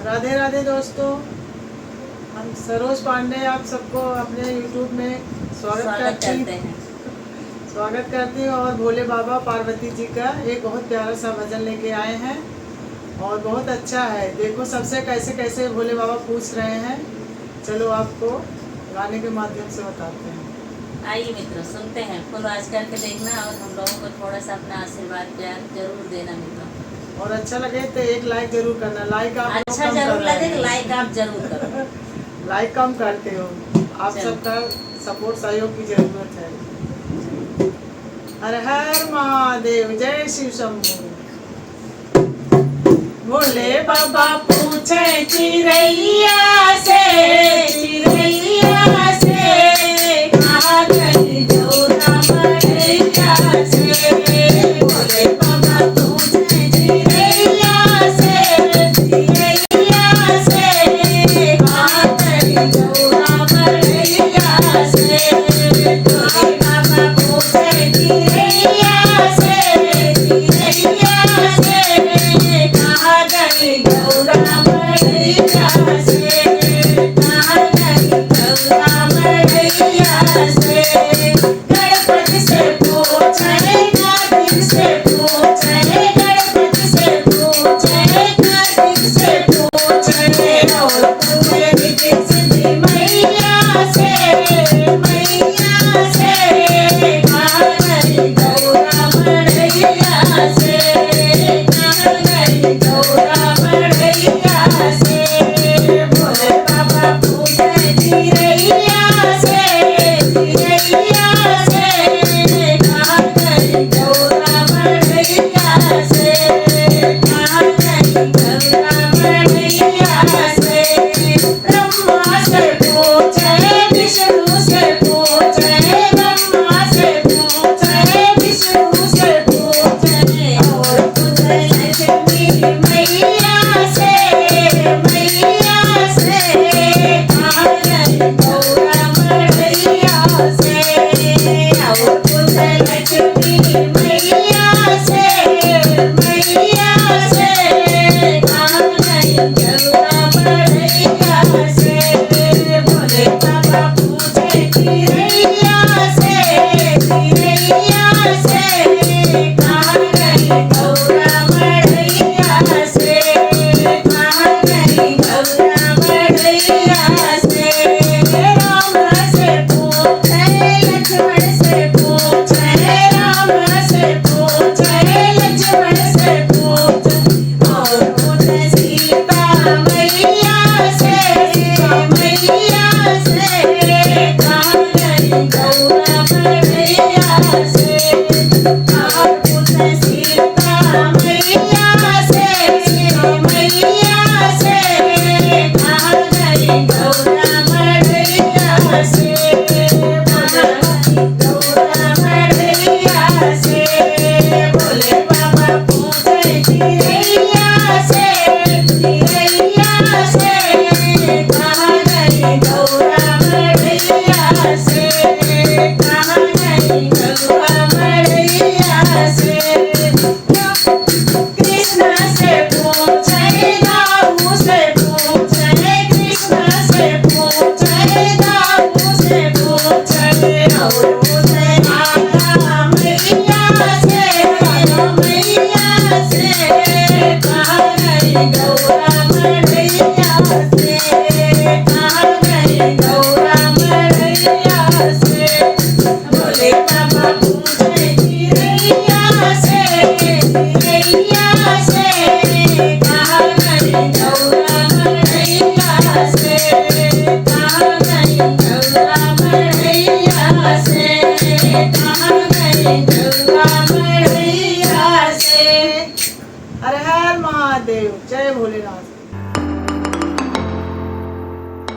राधे राधे दोस्तों, हम सरोज पांडे आप सबको अपने YouTube में स्वागत करती हूँ और भोले बाबा पार्वती जी का एक बहुत प्यारा सा भजन लेके आए हैं और बहुत अच्छा है। देखो सबसे कैसे कैसे भोले बाबा पूछ रहे हैं। चलो आपको गाने के माध्यम से बताते हैं। आइए मित्रों, सुनते हैं, फुल आज करके देखना और हम लोगों को थोड़ा सा अपना आशीर्वाद प्यार जरूर देना मित्रों। और अच्छा लगे तो एक लाइक जरूर करना। लाइक आप अच्छा जरूर लगे, लाइक आप जरूर करो। लाइक कम करते हो, आप सबका सपोर्ट सहयोग की जरूरत है। हर हर महादेव, जय शिव शंभू। भोले बाबा पूछे चिरैया से, चिरैया से कहाँ गई जोरा मरैया से। भोले बाबा पूछे चिरैया से, चिरैया से कहाँ गई जोरा मरैया से। भोले बाबा पूछे चिरैया से, चिरैया से कहाँ गई जोरा मरैया से। कहाँ गई जोरा मरैया से। गणपति से पूछे, कार्तिक से पूछे, गणपति से पूछे, कार्तिक से पूछे और पूछे रिद्धि सिद्धि मैया से, मैया से कहाँ गई जोरा मरैया से। कहाँ गई जोरा मरैया से। भोले बाबा पूछे चिरैया से, चिरैया से कहाँ गई जोरा मरैया से। कहाँ गई जोरा मरैया से। ब्रह्मा से पूछे, विष्णु से पूछे, ब्रह्मा से पूछे, विष्णु से पूछे और पूछे लक्ष्मी मैया से, मैया से कहाँ गई जोरा मरैया से। और पूछे लक्ष्मी मैया से, मैया से कहाँ गई जोरा मरैया से। भोले बाबा पूछे चिरैया से, चिरैया से कहाँ गई जोरा मरैया से। कहाँ गई जोरा मरैया से। राम से पूछे, लक्ष्मण से पूछे, राम से पूछे, लक्ष्मण से पूछे और पूछे सीता मैया से, मैया से कहाँ गई जोरा मरैया से। और पूछे सीता मैया से, मैया से कहाँ गई जोरा मरैया से। जोरा मरैया से। भोले बाबा पूछे चिरैया से, चिरैया से कहाँ गई जोरा मरैया से। कहाँ गई जोरा मरैया से। कृष्ण से पूछे, दाऊ से पूछे, कृष्ण से पूछे, दाऊ से पूछे और पूछे राधा मैया से, मैया से कहाँ गई जोरा मरैया से। कहाँ गई जोरा मरैया से। भोले बाबा पूछे चिरैया से, चिरैया से कहाँ गई जोरा मरैया से। कहाँ गई जोरा मरैया से। कहाँ गई जोरा मरैया से। हर हर महादेव, जय भोलेनाथ।